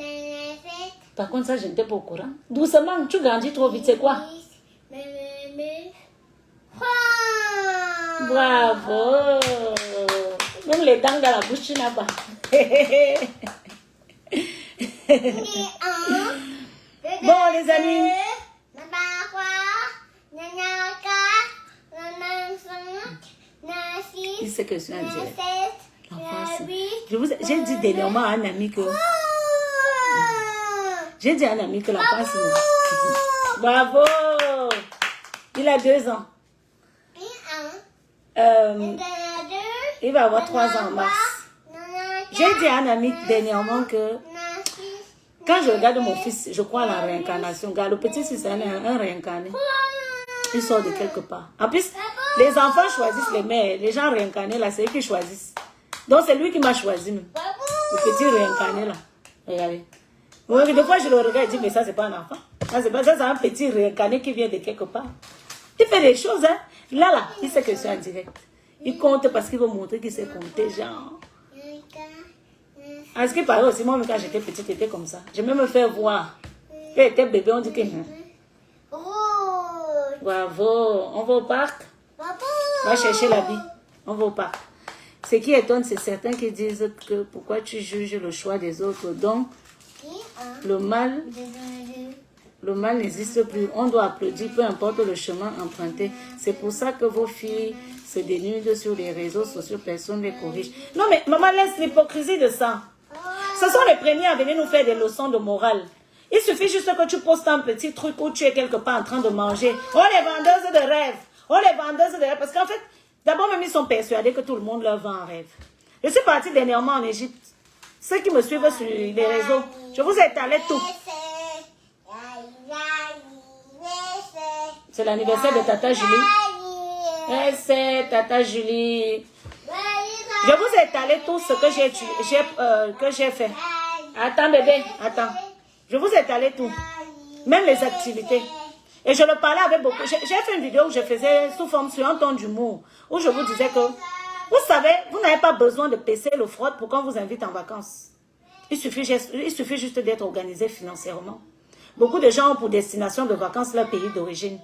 Par contre, ça, je n'étais pas au courant. Doucement, tu grandis trop vite. C'est quoi? 29, Bravo! Mais même les dents dans la bouche, tu n'as pas. Bon, les amis. Il sait que je suis en direct. J'ai dit dernièrement à un ami que... J'ai dit à un ami que la France... Bravo! Il a 2 ans. Il va avoir 3 ans en mars. J'ai dit à un ami dernièrement que... Quand je regarde mon fils, je crois à la réincarnation. Regarde, le petit fils, c'est un réincarné. Il sort de quelque part. En plus, les enfants choisissent les mères. Les gens réincarnés, là, c'est eux qui choisissent. Donc, c'est lui qui m'a choisi. Même. Le petit réincarné, là. Regardez. Donc, des fois, je le regarde et dis, mais ça, c'est pas un enfant. Ça, c'est un petit réincarné qui vient de quelque part. Il fait des choses, hein. Là, il sait que je suis en direct. Il compte parce qu'il veut montrer qu'il sait compter, genre. À ce qui paraît aussi, moi, quand j'étais petite, j'étais comme ça. Je vais me faire voir. Quand j'étais bébé, on dit que... Bravo. On va au parc. On va chercher la vie. On va au parc. Ce qui étonne, c'est certains qui disent que pourquoi tu juges le choix des autres. Donc, le mal n'existe plus. On doit applaudir, peu importe le chemin emprunté. C'est pour ça que vos filles se dénudent sur les réseaux sociaux. Personne ne les corrige. Non, mais maman, laisse l'hypocrisie de ça. Ce sont les premiers à venir nous faire des leçons de morale. Il suffit juste que tu postes un petit truc où tu es quelque part en train de manger. Oh, les vendeuses de rêves. Oh, les vendeuses de rêves. Parce qu'en fait, d'abord, même ils sont persuadés que tout le monde leur vend un rêve. Je suis partie dernièrement en Égypte. Ceux qui me suivent sur les réseaux, je vous ai étalé tout. C'est l'anniversaire de Tata Julie. C'est Tata Julie. Je vous ai étalé tout ce que j'ai fait. Attends, bébé, attends. Je vous ai étalé tout. Même les activités. Et je le parlais avec beaucoup. J'ai fait une vidéo où je faisais sous forme sur un ton d'humour. Où je vous disais que, vous savez, vous n'avez pas besoin de payer le fraude pour qu'on vous invite en vacances. Il suffit juste d'être organisé financièrement. Beaucoup de gens ont pour destination de vacances leur pays d'origine.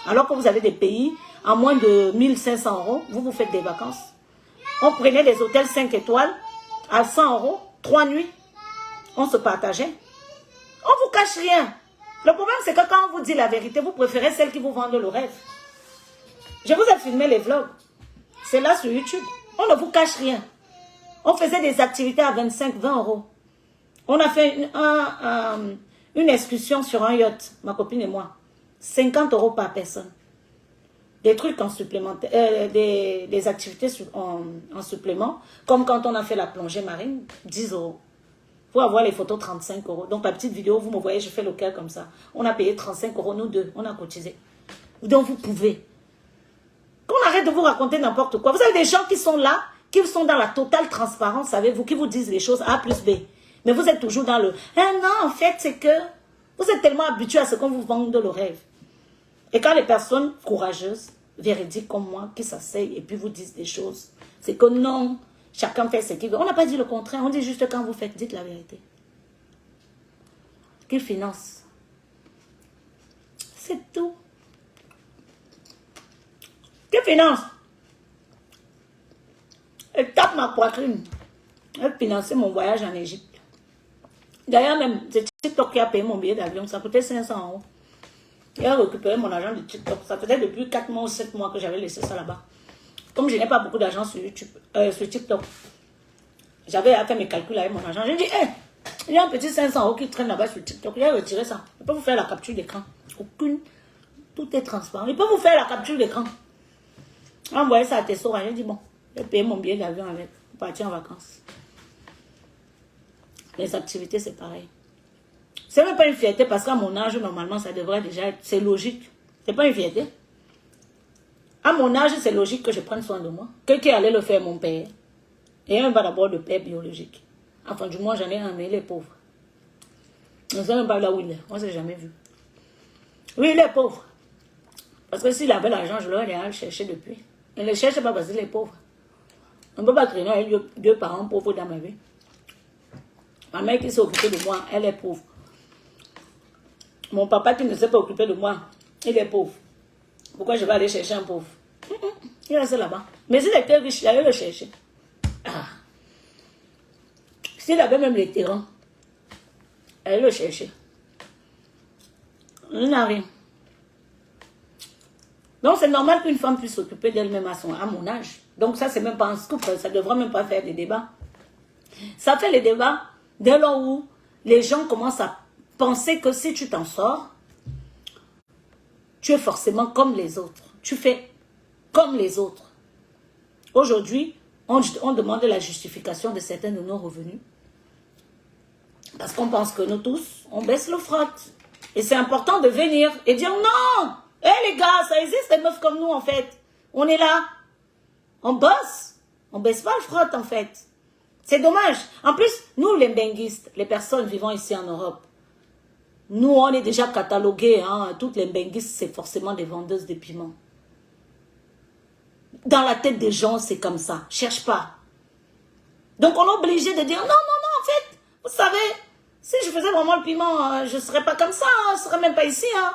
Alors que vous avez des pays à moins de 1500 €, vous faites des vacances. On prenait des hôtels 5 étoiles à 100 €, 3 nuits. On se partageait. On vous cache rien. Le problème, c'est que quand on vous dit la vérité, vous préférez celle qui vous vendent le rêve. Je vous ai filmé les vlogs. C'est là sur YouTube. On ne vous cache rien. On faisait des activités à 25, 20 €. On a fait une excursion sur un yacht, ma copine et moi. 50 € par personne. Des trucs en supplémentaire, des activités en supplément, comme quand on a fait la plongée marine, 10 €. Pour avoir les photos, 35 €. Donc la petite vidéo, vous me voyez, je fais le cœur comme ça. On a payé 35 €, nous deux, on a cotisé. Donc vous pouvez. Qu'on arrête de vous raconter n'importe quoi. Vous avez des gens qui sont là, qui sont dans la totale transparence, savez-vous, qui vous disent les choses A plus B. Mais vous êtes toujours dans le... non, en fait, c'est que vous êtes tellement habitués à ce qu'on vous vende le rêve. Et quand les personnes courageuses, véridiques comme moi, qui s'asseyent et puis vous disent des choses, c'est que non, chacun fait ce qu'il veut. On n'a pas dit le contraire, on dit juste quand vous faites, dites la vérité. Qu'ils financent. C'est tout. Qu'ils financent. Elle tape ma poitrine. Elle finançait mon voyage en Égypte. D'ailleurs, même, c'est TikTok qui a payé mon billet d'avion. Ça coûtait 500 €. Il a récupéré mon argent de TikTok. Ça faisait depuis 4 mois ou 7 mois que j'avais laissé ça là-bas. Comme je n'ai pas beaucoup d'argent sur sur TikTok, j'avais fait mes calculs avec mon argent. J'ai dit, il y a un petit 500 € qui traîne là-bas sur TikTok. Il a retiré ça. Il peut vous faire la capture d'écran. Aucune. Tout est transparent. Il peut vous faire la capture d'écran. Envoyez ça à tes soeurs. J'ai dit, bon, je vais payer mon billet d'avion avec pour partir en vacances. Les activités, c'est pareil. Ce n'est même pas une fierté parce qu'à mon âge, normalement, ça devrait déjà être... C'est logique. Ce n'est pas une fierté. À mon âge, c'est logique que je prenne soin de moi. Quelqu'un allait le faire, mon père. Et un va d'abord de père biologique. Enfin, du moins, j'en ai un, mais il est pauvre. On ne sait même pas là où il est. On ne s'est jamais vu. Oui, il est pauvre. Parce que s'il avait l'argent, je l'aurais allé le chercher depuis. Il ne le cherche pas parce qu'il est pauvre. On ne peut pas traîner avec deux parents pauvres dans ma vie. Ma mère qui s'est occupée de moi, elle est pauvre. Mon papa qui ne s'est pas occupé de moi, il est pauvre. Pourquoi je vais aller chercher un pauvre? Il reste là-bas. Mais s'il était riche, j'allais le chercher. Ah. S'il avait même les terrains, elle le cherchait. Il n'a rien. Donc, c'est normal qu'une femme puisse s'occuper d'elle-même à mon âge. Donc, ça, c'est même pas un scoop. Ça ne devrait même pas faire des débats. Ça fait les débats dès lors où les gens commencent à penser que si tu t'en sors, tu es forcément comme les autres. Tu fais comme les autres. Aujourd'hui, on demande la justification de certains de nos revenus. Parce qu'on pense que nous tous, on baisse le frotte. Et c'est important de venir et dire non. Les gars, ça existe des meufs comme nous en fait. On est là. On bosse. On baisse pas le frotte en fait. C'est dommage. En plus, nous les benguistes, les personnes vivant ici en Europe, nous on est déjà catalogués. Hein, toutes les benguistes, c'est forcément des vendeuses de piments. Dans la tête des gens, c'est comme ça. Cherche pas. Donc on est obligé de dire non, en fait, vous savez, si je faisais vraiment le piment, je ne serais pas comme ça, je ne serais même pas ici. Hein.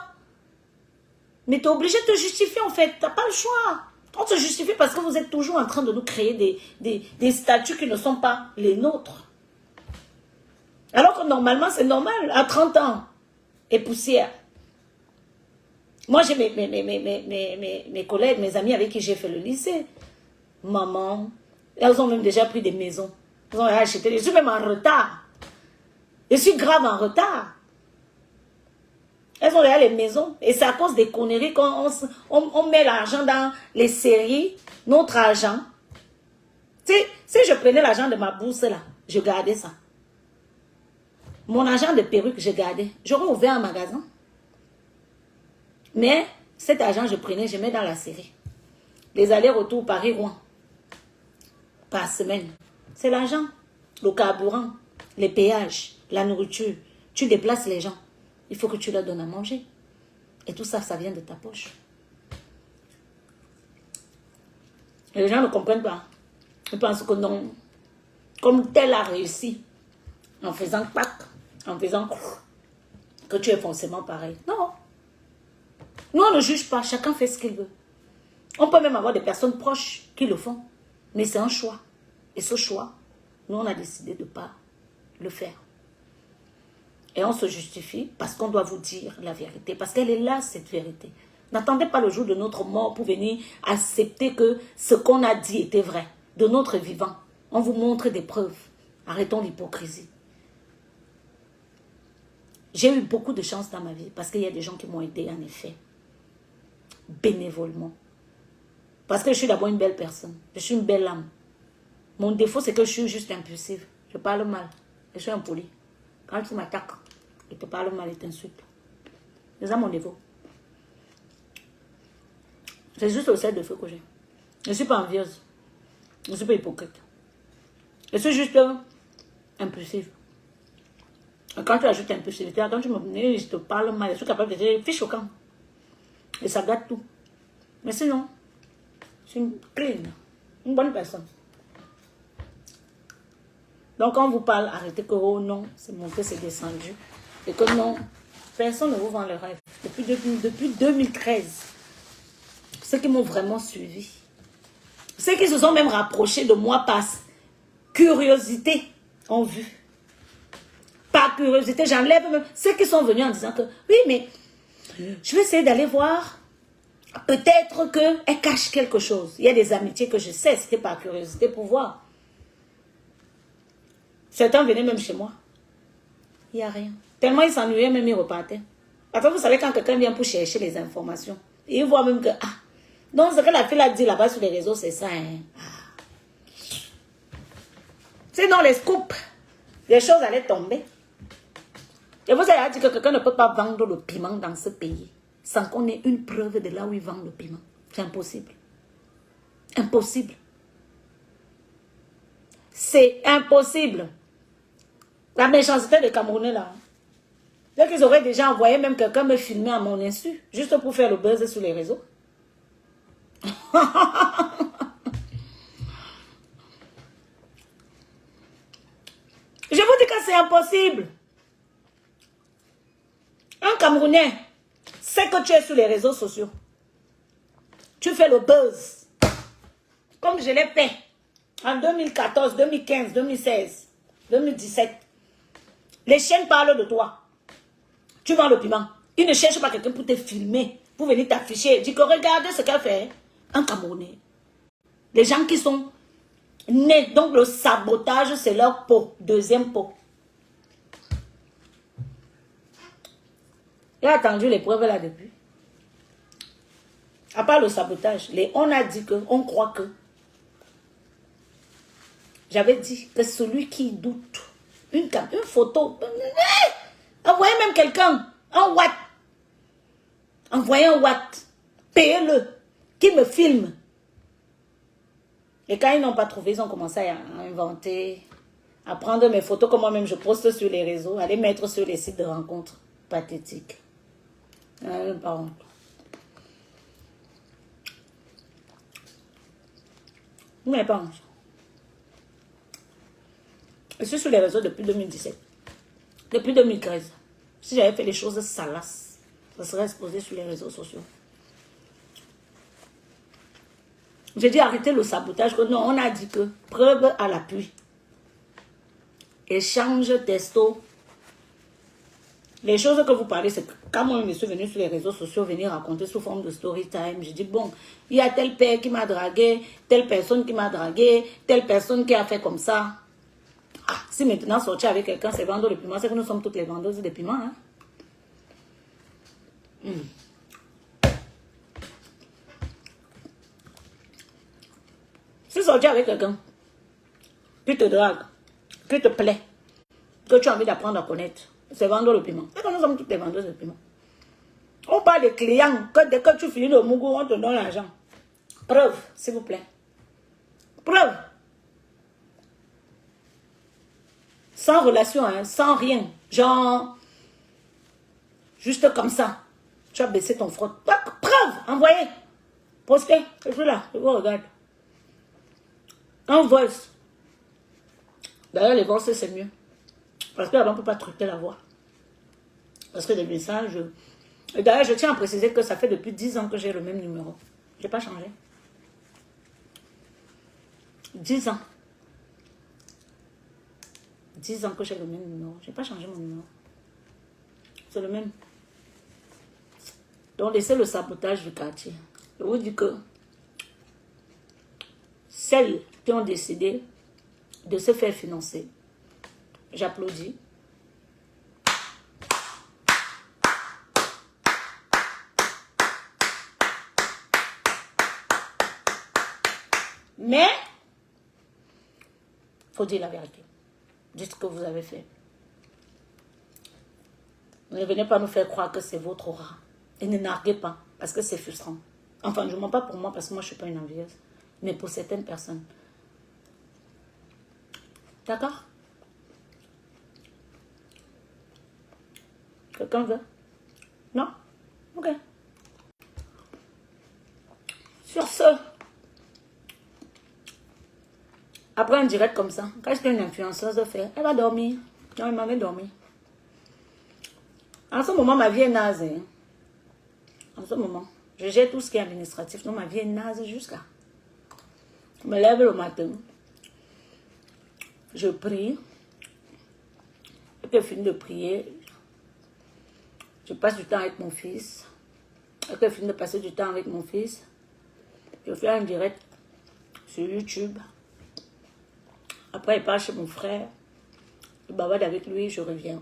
Mais tu es obligé de te justifier en fait, tu n'as pas le choix. On se justifie parce que vous êtes toujours en train de nous créer des statuts qui ne sont pas les nôtres. Alors que normalement, c'est normal, à 30 ans, et poussière. Moi, j'ai mes collègues, mes amis avec qui j'ai fait le lycée. Maman, elles ont même déjà pris des maisons. Elles ont acheté, je suis même en retard. Je suis grave en retard. Elles ont déjà les maisons. Et c'est à cause des conneries qu'on met l'argent dans les séries, notre argent. Tu sais, si je prenais l'argent de ma bourse là, je gardais ça. Mon argent de perruque, je gardais. J'aurais ouvert un magasin. Mais cet argent, je prenais, je mets dans la série. Les allers-retours Paris-Rouen. Par semaine. C'est l'argent. Le carburant, les péages, la nourriture. Tu déplaces les gens. Il faut que tu leur donnes à manger. Et tout ça, ça vient de ta poche. Et les gens ne comprennent pas. Ils pensent que non. Comme tel a réussi, en faisant pack, en faisant que tu es forcément pareil. Non. Nous, on ne juge pas. Chacun fait ce qu'il veut. On peut même avoir des personnes proches qui le font. Mais c'est un choix. Et ce choix, nous, on a décidé de ne pas le faire. Et on se justifie parce qu'on doit vous dire la vérité. Parce qu'elle est là, cette vérité. N'attendez pas le jour de notre mort pour venir accepter que ce qu'on a dit était vrai. De notre vivant. On vous montre des preuves. Arrêtons l'hypocrisie. J'ai eu beaucoup de chance dans ma vie. Parce qu'il y a des gens qui m'ont aidé, en effet. Bénévolement. Parce que je suis d'abord une belle personne. Je suis une belle âme. Mon défaut, c'est que je suis juste impulsive. Je parle mal. Je suis impoli. Quand tu m'attaques, je te parle mal et t'insulte. C'est ça mon défaut. C'est juste le seul défaut que j'ai. Je ne suis pas envieuse. Je ne suis pas hypocrite. Je suis juste impulsive. Et quand tu ajoutes impulsivité, quand tu me dis, je te parle mal, je suis capable de dire, fiche au camp. Et ça gâte tout. Mais sinon, je suis une clean, une bonne personne. Donc, quand on vous parle, arrêtez que, oh non, c'est monté, c'est descendu. Et que non, personne ne vous vend le rêve. Depuis 2013, ceux qui m'ont vraiment suivi, ceux qui se sont même rapprochés de moi par curiosité, ont vu. Par curiosité, j'enlève même ceux qui sont venus en disant que, oui, mais je vais essayer d'aller voir. Peut-être qu'elle cache quelque chose. Il y a des amitiés que je sais, c'était par curiosité pour voir. Certains venaient même chez moi. Il n'y a rien. Tellement ils s'ennuyaient, même ils repartaient. Parce que vous savez, quand quelqu'un vient pour chercher les informations, il voit même que, ah, donc ce que la fille a dit là-bas sur les réseaux, c'est ça. Hein? Ah. Sinon, les scoops, les choses allaient tomber. Et vous avez dit que quelqu'un ne peut pas vendre le piment dans ce pays sans qu'on ait une preuve de là où ils vendent le piment. C'est impossible. Impossible. C'est impossible. La méchanceté des Camerounais là. Dès qu'ils auraient déjà envoyé même quelqu'un me filmer à mon insu, juste pour faire le buzz sur les réseaux. Je vous dis que c'est impossible. Un Camerounais sait que tu es sur les réseaux sociaux. Tu fais le buzz. Comme je l'ai fait en 2014, 2015, 2016, 2017. Les chaînes parlent de toi. Tu vends le piment. Ils ne cherchent pas quelqu'un pour te filmer, pour venir t'afficher. Dis que regardez ce qu'elle fait. Un Camerounais. Les gens qui sont nés, donc le sabotage, c'est leur peau. Deuxième peau. Il a attendu les preuves là depuis. À part le sabotage, on a dit que, on croit que. J'avais dit que celui qui doute, une photo, envoyez même quelqu'un, un watt. Envoyez un watt. Payez-le. Qui me filme. Et quand ils n'ont pas trouvé, ils ont commencé à inventer, à prendre mes photos que moi-même je poste sur les réseaux, à les mettre sur les sites de rencontres. Pathétique. Par contre. Mais pas. Je suis sur les réseaux depuis 2017. Depuis 2013. Si j'avais fait les choses salaces, ça serait exposé sur les réseaux sociaux. J'ai dit arrêtez le sabotage. Non, on a dit que preuve à l'appui. Échange, testo. Les choses que vous parlez, c'est que quand moi je suis venue sur les réseaux sociaux, venir raconter sous forme de story time, j'ai dit bon, il y a tel père qui m'a dragué, telle personne qui m'a dragué, telle personne qui a fait comme ça. Ah, si maintenant sortir avec quelqu'un, c'est vendre le piment, c'est que nous sommes toutes les vendeuses de piment. Hein? Si sortir avec quelqu'un qui te drague, qui te plaît, que tu as envie d'apprendre à connaître, c'est vendre le piment. C'est que nous sommes toutes les vendeuses de piment. On parle des clients, que dès que tu finis le mougou, on te donne l'argent. Preuve, s'il vous plaît. Preuve. Sans relation, hein, sans rien. Genre, juste comme ça. Tu as baissé ton front. Preuve, envoyez. Postez. Je suis là, je vous regarde. Un voice. D'ailleurs, les voices, c'est mieux. Parce que là, on ne peut pas truquer la voix. Parce que les messages... Et d'ailleurs, je tiens à préciser que ça fait depuis 10 ans que j'ai le même numéro. Je n'ai pas changé. 10 ans. 10 ans que j'ai le même numéro. Je n'ai pas changé mon numéro. C'est le même. Donc, laissez le sabotage du quartier. Je vous dis que celles qui ont décidé de se faire financer, j'applaudis. Mais, il faut dire la vérité. Dites ce que vous avez fait. Ne venez pas nous faire croire que c'est votre aura. Et ne narguez pas, parce que c'est frustrant. Enfin, je ne mens pas pour moi, parce que moi, je ne suis pas une envieuse. Mais pour certaines personnes. D'accord? Quelqu'un veut? Non? Ok. Sur ce, après un direct comme ça, quand j'étais une influenceuse de faire, elle va dormir. Non, elle m'avait dormi. En ce moment, ma vie est naze. Hein. En ce moment, je gère tout ce qui est administratif. Donc, ma vie est naze jusqu'à. Je me lève le matin. Je prie. Et puis, je finis de prier. Je passe du temps avec mon fils. Et puis, je finis de passer du temps avec mon fils. Je fais un direct sur YouTube. Après, il part chez mon frère. Je bavarde avec lui, je reviens.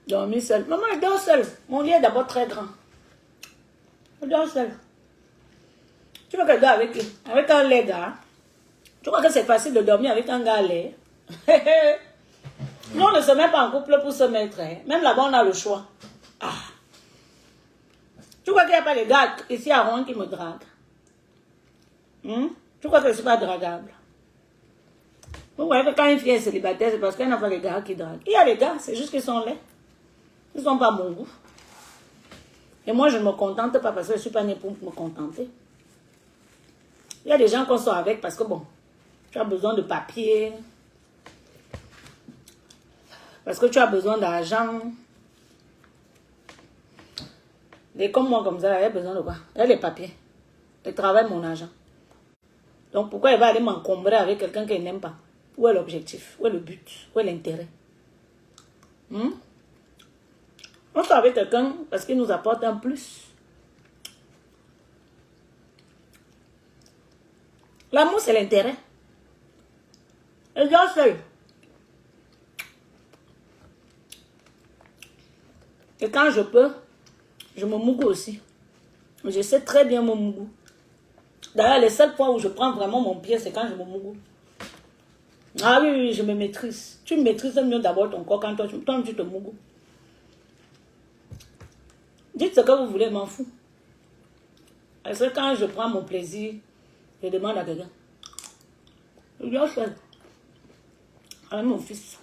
Dormir seule. Maman, elle dort seule. Mon lit est d'abord très grand. Elle dort seule. Tu veux qu'elle dort avec qui? Avec un lait, gars. Tu crois que c'est facile de dormir avec un gars lait? Nous, on ne se met pas en couple pour se mettre. Hein. Même là-bas, on a le choix. Ah. Tu crois qu'il n'y a pas de gars ici à Rouen qui me draguent? Tu crois que je ne suis pas dragable? Vous voyez que quand une fille est célibataire, c'est parce qu'elle n'a pas les gars qui draguent. Il y a les gars, c'est juste qu'ils sont laids. Ils ne sont pas bon goût. Et moi, je ne me contente pas parce que je ne suis pas née pour me contenter. Il y a des gens qu'on sort avec parce que, bon, tu as besoin de papier. Parce que tu as besoin d'argent. Et comme moi, comme ça, elle a besoin de quoi? Elle a les papiers. Elle travaille mon argent. Donc pourquoi elle va aller m'encombrer avec quelqu'un qu'elle n'aime pas? Où est l'objectif? Où est le but? Où est l'intérêt? On sort avec quelqu'un parce qu'il nous apporte un plus. L'amour, c'est l'intérêt. Et bien seul. Et quand je peux, je me mougue aussi. Je sais très bien me mougue. D'ailleurs, les seuls fois où je prends vraiment mon pied, c'est quand je me mougue. Ah oui, oui, je me maîtrise. Tu maîtrises mieux d'abord ton corps quand toi tu te mougues. Dites ce que vous voulez, m'en fous. Parce que quand je prends mon plaisir, je demande à quelqu'un. Je dis, avec mon fils.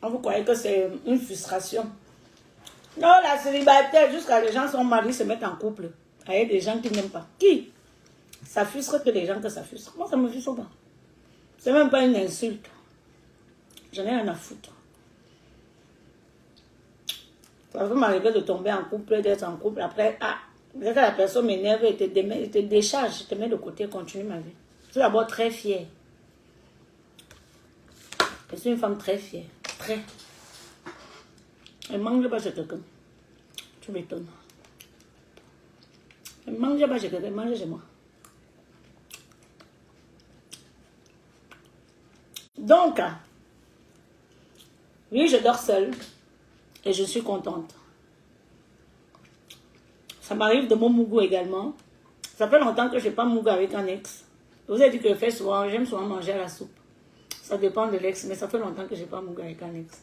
Vous croyez que c'est une frustration? Non, la célibataire, jusqu'à les gens sont mariés, se mettent en couple avec des gens qui n'aiment pas. Qui? Ça frustre que les gens que ça frustre. Moi, ça me frustre pas. C'est même pas une insulte. J'en ai rien à foutre. Ça peut m'arriver de tomber en couple, d'être en couple. Après, dès que la personne m'énerve et te décharge, je te mets de côté, continue ma vie. Je suis d'abord très fière. Je suis une femme très fière. Très. Elle ne mange pas chez quelqu'un. Tu m'étonnes. Elle ne mange pas chez quelqu'un, elle mange chez moi. Donc, oui, je dors seule et je suis contente. Ça m'arrive de mon mougou également. Ça fait longtemps que je n'ai pas mougou avec un ex. Je vous ai dit que je fais souvent, j'aime souvent manger à la soupe. Ça dépend de l'ex, mais ça fait longtemps que je n'ai pas mougou avec un ex.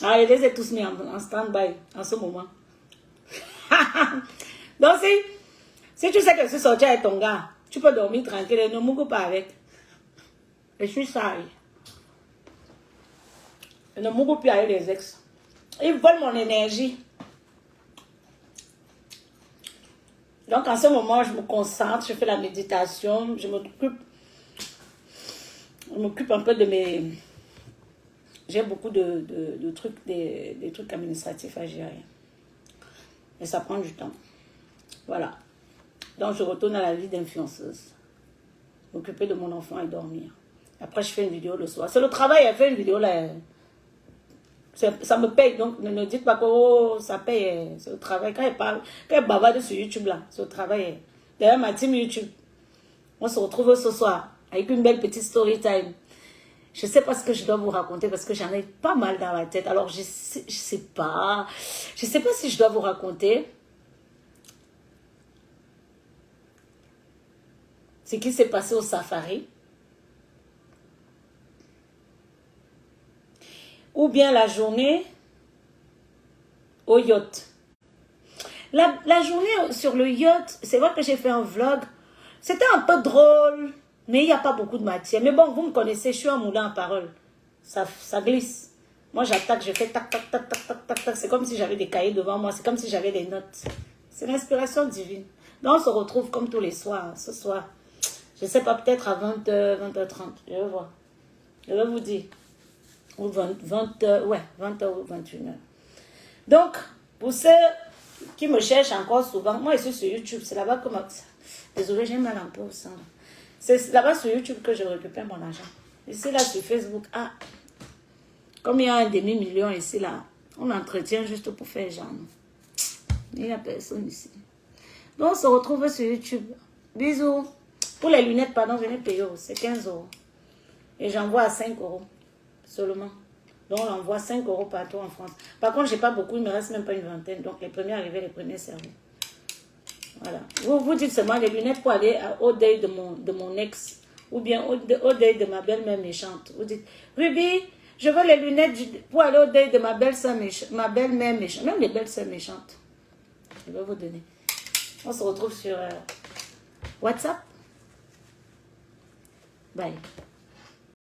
Ah, je les ai tous mis en stand-by en ce moment. Donc, si tu sais que je suis sortie avec ton gars, tu peux dormir tranquille et ne mougou pas avec. Je suis sage. Je ne mougou plus avec les ex. Ils volent mon énergie. Donc, en ce moment, je me concentre, je fais la méditation, je m'occupe un peu de mes... J'ai beaucoup de trucs, des trucs administratifs à gérer. Et ça prend du temps. Voilà. Donc, je retourne à la vie d'influenceuse. M'occuper de mon enfant et dormir. Après, je fais une vidéo le soir. C'est le travail, elle fait une vidéo là. Ça me paye, donc ne dites pas que oh, ça paye. C'est le travail. Quand elle bavarde sur YouTube là, c'est le travail. D'ailleurs, ma team YouTube, on se retrouve ce soir avec une belle petite story time. Je ne sais pas ce que je dois vous raconter parce que j'en ai pas mal dans la tête. Alors, je sais pas. Je ne sais pas si je dois vous raconter ce qui s'est passé au safari. Ou bien la journée au yacht. La journée sur le yacht, c'est vrai que j'ai fait un vlog. C'était un peu drôle, mais il n'y a pas beaucoup de matière. Mais bon, vous me connaissez, je suis un moulin à parole. Ça glisse. Moi, j'attaque, je fais tac, tac, tac, tac, tac, tac, tac. C'est comme si j'avais des cahiers devant moi. C'est comme si j'avais des notes. C'est l'inspiration divine. Donc, on se retrouve comme tous les soirs. Ce soir, je ne sais pas, peut-être à 20h, 20h30. Je vais voir. Je vais vous dire. Ou 20h ou 21h. Donc, pour ceux qui me cherchent encore souvent, moi je suis sur YouTube, c'est là-bas que désolé, j'ai mal en peau au sang. C'est là-bas sur YouTube que je récupère mon argent. Ici, là, sur Facebook, comme il y a un demi-million ici, là, on entretient juste pour faire genre. Il n'y a personne ici. Donc, on se retrouve sur YouTube. Bisous. Pour les lunettes, pardon, venez payer, c'est 15 €. Et j'envoie à 5 € seulement. Donc, on envoie 5 € partout en France. Par contre, je n'ai pas beaucoup, il ne me reste même pas une vingtaine. Donc, les premiers arrivés, les premiers servis. Voilà. Vous dites seulement les lunettes pour aller au deuil de mon ex. Ou bien au deuil de ma belle-mère méchante. Vous dites, Ruby, je veux les lunettes pour aller au deuil de ma belle-mère méchante. Même les belles-sœurs méchantes. Je vais vous donner. On se retrouve sur WhatsApp. Bye.